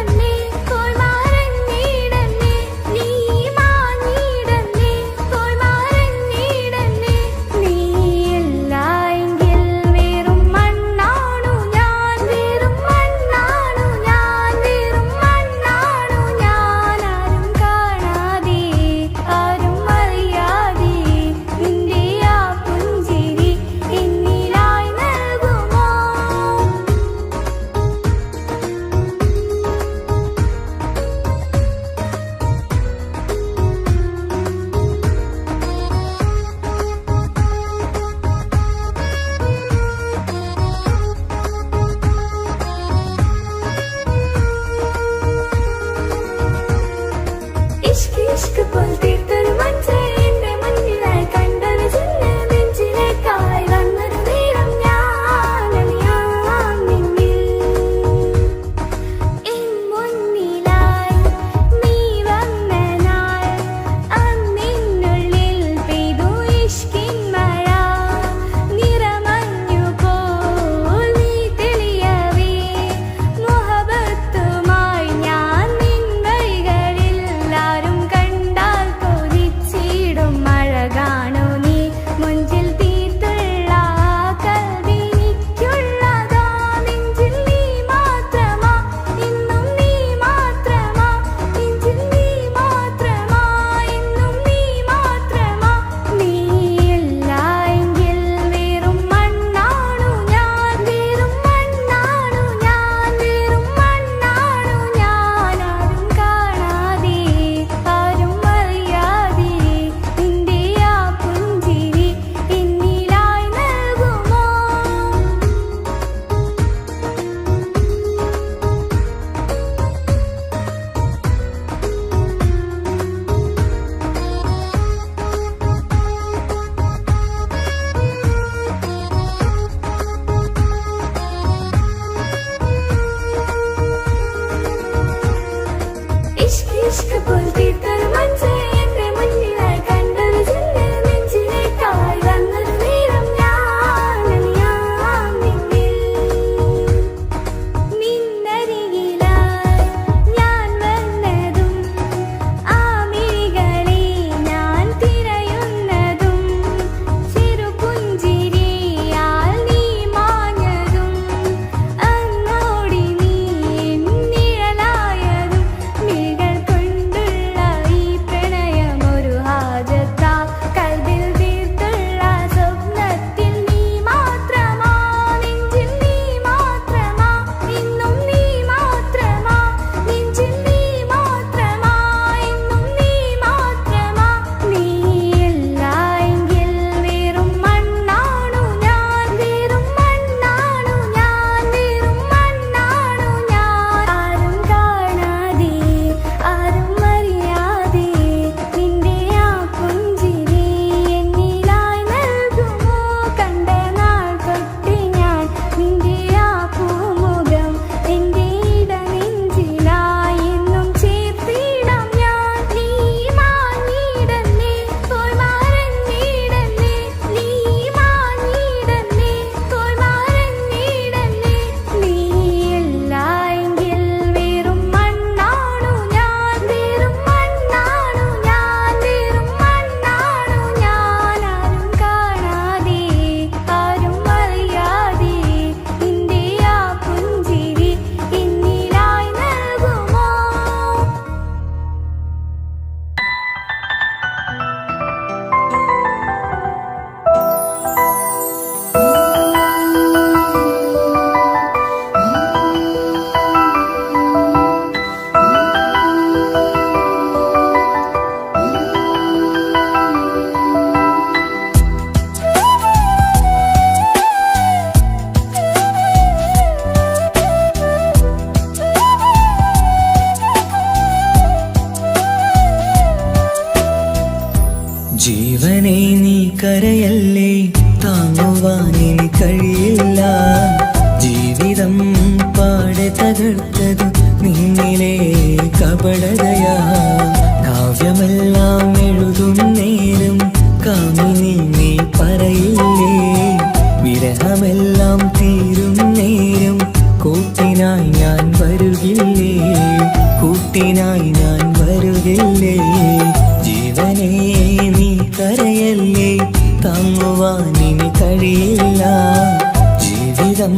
ജീവിതം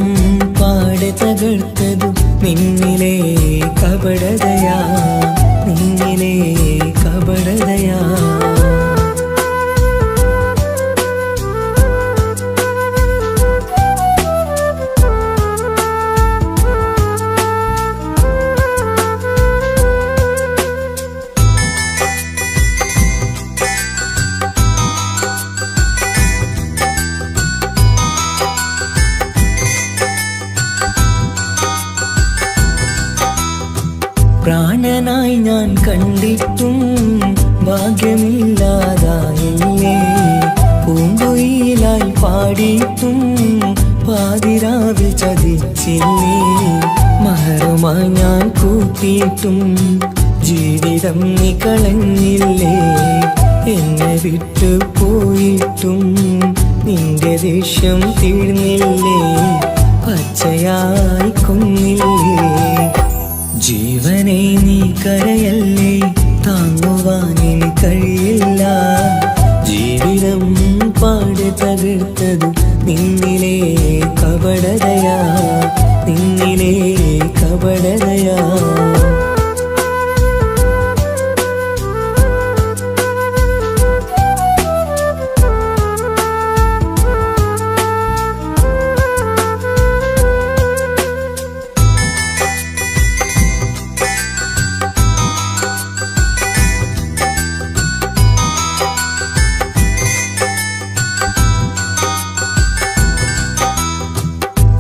പാടെ തകർത്തതു നിന്നിലെ കപടതയാ, നിന്നിലെ കപടതയാ. പ്രാണനായി ഞാൻ കണ്ടിട്ടും ഭാഗ്യമില്ലാതായില്ലേ, പൂങ്കുയിലായി പാടിയിട്ടും പാതിരാവിൽ ചതിച്ചില്ലേ, മഹറുമായി ഞാൻ കൂട്ടിയിട്ടും ജീവിതം നീ കളഞ്ഞില്ലേ, എന്നെ വിട്ടു പോയിട്ടും നിന്റെ ദേഷ്യം തീർന്നില്ലേ, പച്ചയായി കൊന്നില്ലേ. ജീവനെ നീ കരയല്ലേ, താങ്ങുവാനിനി കഴിയില്ല, ജീവിതം പാടെ തകർത്തത് നിന്നിലെ കപടതയാ, നിന്നിലെ കപടതയാ.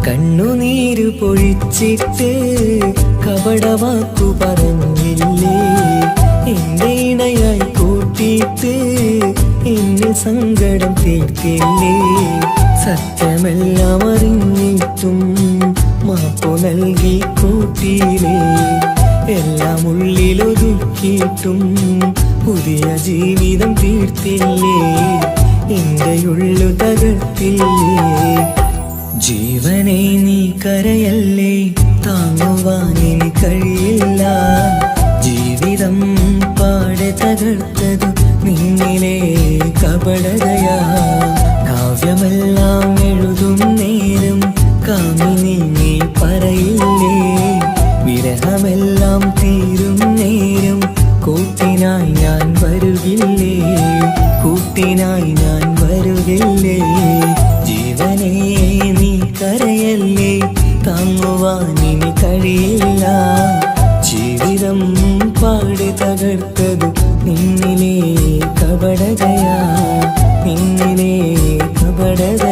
കണ്ണുനീര് പൊഴിച്ചിട്ട് കപടവാക്കു പറഞ്ഞില്ലേ, എന്റെ ഇണയായി കൂട്ടിയിട്ട് എന്നെ സങ്കടം തീർത്തില്ലേ, സത്യമെല്ലാം അറിഞ്ഞിട്ടും മാപ്പു നൽകി കൂട്ടിയില്ലേ, എല്ലാം ഉള്ളിലൊതുക്കിയിട്ടും പുതിയ ജീവിതം തീർത്തില്ലേ, എന്റെ ഉള്ളു തകർത്തില്ലേ. ജീവനെ നീ കരയല്ലേ, താങ്ങുവാനിനി കഴിയില്ല, ജീവിതം പാടെ തകർത്തതു നിന്നിലെ കപടതയാ. കാവ്യമെല്ലാം എഴുതും നേരം കാമിനി നീ പറയില്ലേ, വിരഹമെല്ലാം തീരും നേരം കൂട്ടിനായി ഞാൻ വരുകില്ലേ, കൂട്ടിനായി ഞാൻ വരുകില്ലേ. ജീവനെ നീ കരയല്ലേ, താങ്ങുവാനിനി കഴിയില്ല, ജീവിതം പാടെ തകർത്തതു നിന്നിലെ കപടതയാ, നിന്നിലെ കപടത.